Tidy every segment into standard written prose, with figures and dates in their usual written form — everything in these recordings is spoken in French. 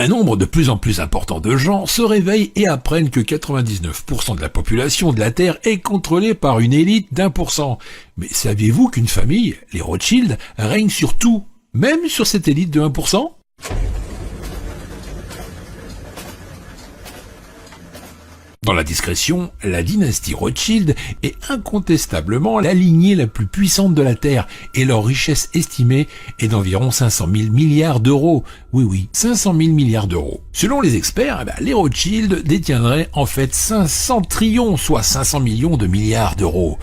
Un nombre de plus en plus important de gens se réveillent et apprennent que 99% de la population de la Terre est contrôlée par une élite d'1%. Mais saviez-vous qu'une famille, les Rothschild, règne sur tout, même sur cette élite de 1%? Dans la discrétion, la dynastie Rothschild est incontestablement la lignée la plus puissante de la Terre et leur richesse estimée est d'environ 500 000 milliards d'euros. Oui, 500 000 milliards d'euros. Selon les experts, les Rothschild détiendraient en fait 500 trillions, soit 500 millions de milliards d'euros.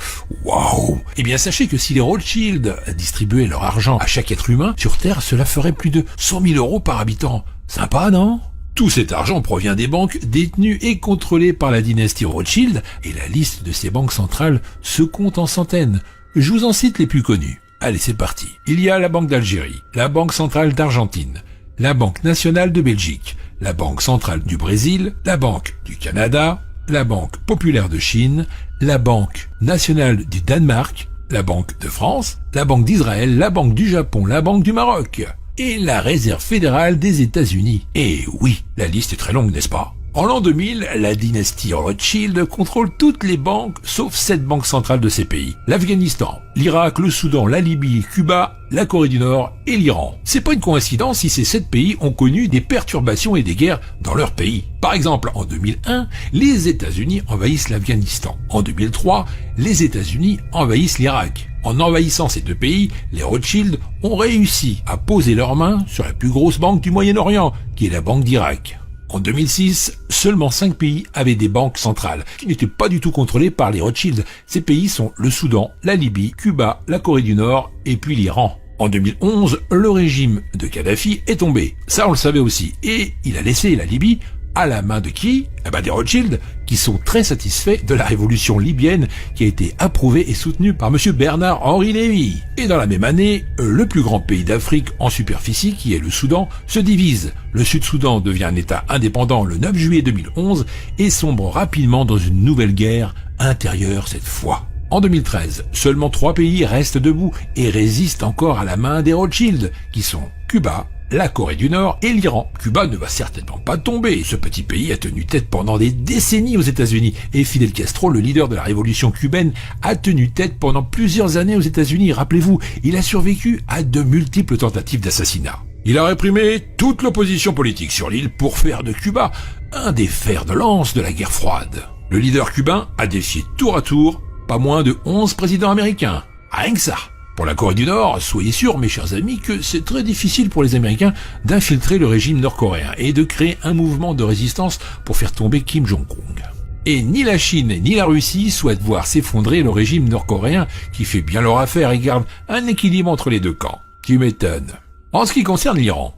Waouh! Eh bien, sachez que si les Rothschild distribuaient leur argent à chaque être humain, sur Terre, cela ferait plus de 100 000 euros par habitant. Sympa, non? Tout cet argent provient des banques détenues et contrôlées par la dynastie Rothschild, et la liste de ces banques centrales se compte en centaines. Je vous en cite les plus connues. Allez, c'est parti. Il y a la Banque d'Algérie, la Banque centrale d'Argentine, la Banque nationale de Belgique, la Banque centrale du Brésil, la Banque du Canada, la Banque populaire de Chine, la Banque nationale du Danemark, la Banque de France, la Banque d'Israël, la Banque du Japon, la Banque du Maroc et la Réserve fédérale des États-Unis. Et oui, la liste est très longue, n'est-ce pas? En l'an 2000, la dynastie Rothschild contrôle toutes les banques sauf 7 banques centrales de ces pays. L'Afghanistan, l'Irak, le Soudan, la Libye, Cuba, la Corée du Nord et l'Iran. C'est pas une coïncidence si ces 7 pays ont connu des perturbations et des guerres dans leur pays. Par exemple, en 2001, les États-Unis envahissent l'Afghanistan. En 2003, les États-Unis envahissent l'Irak. En envahissant ces deux pays, les Rothschild ont réussi à poser leurs mains sur la plus grosse banque du Moyen-Orient, qui est la Banque d'Irak. En 2006, seulement 5 pays avaient des banques centrales, qui n'étaient pas du tout contrôlées par les Rothschild. Ces pays sont le Soudan, la Libye, Cuba, la Corée du Nord et puis l'Iran. En 2011, le régime de Kadhafi est tombé. Ça, on le savait aussi. Et il a laissé la Libye à la main de qui? Des Rothschild, qui sont très satisfaits de la révolution libyenne qui a été approuvée et soutenue par monsieur Bernard-Henri Lévy. Et dans la même année, le plus grand pays d'Afrique en superficie, qui est le Soudan, se divise. Le Sud-Soudan devient un État indépendant le 9 juillet 2011 et sombre rapidement dans une nouvelle guerre intérieure cette fois. En 2013, seulement 3 pays restent debout et résistent encore à la main des Rothschild, qui sont Cuba, la Corée du Nord et l'Iran. Cuba ne va certainement pas tomber. Ce petit pays a tenu tête pendant des décennies aux États-Unis. Et Fidel Castro, le leader de la révolution cubaine, a tenu tête pendant plusieurs années aux États-Unis. Rappelez-vous, il a survécu à de multiples tentatives d'assassinat. Il a réprimé toute l'opposition politique sur l'île pour faire de Cuba un des fers de lance de la guerre froide. Le leader cubain a défié tour à tour pas moins de 11 présidents américains. Rien que ça. Pour la Corée du Nord, soyez sûrs, mes chers amis, que c'est très difficile pour les Américains d'infiltrer le régime nord-coréen et de créer un mouvement de résistance pour faire tomber Kim Jong-un. Et ni la Chine ni la Russie souhaitent voir s'effondrer le régime nord-coréen qui fait bien leur affaire et garde un équilibre entre les deux camps. Tu m'étonnes. En ce qui concerne l'Iran,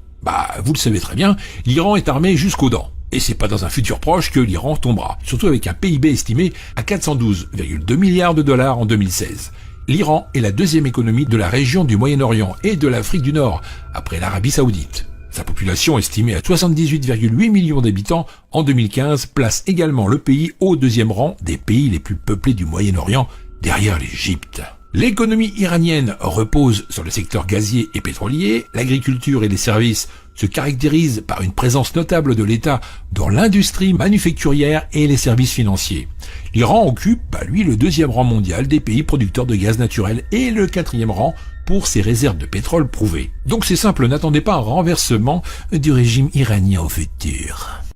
vous le savez très bien, l'Iran est armé jusqu'aux dents. Et c'est pas dans un futur proche que l'Iran tombera, surtout avec un PIB estimé à 412,2 milliards de dollars en 2016. L'Iran est la deuxième économie de la région du Moyen-Orient et de l'Afrique du Nord, après l'Arabie Saoudite. Sa population estimée à 78,8 millions d'habitants en 2015 place également le pays au deuxième rang des pays les plus peuplés du Moyen-Orient, derrière l'Égypte. L'économie iranienne repose sur le secteur gazier et pétrolier, l'agriculture et les services se caractérisent par une présence notable de l'État dans l'industrie manufacturière et les services financiers. L'Iran occupe, lui, le deuxième rang mondial des pays producteurs de gaz naturel et le 4e rang pour ses réserves de pétrole prouvées. Donc c'est simple, n'attendez pas un renversement du régime iranien au futur.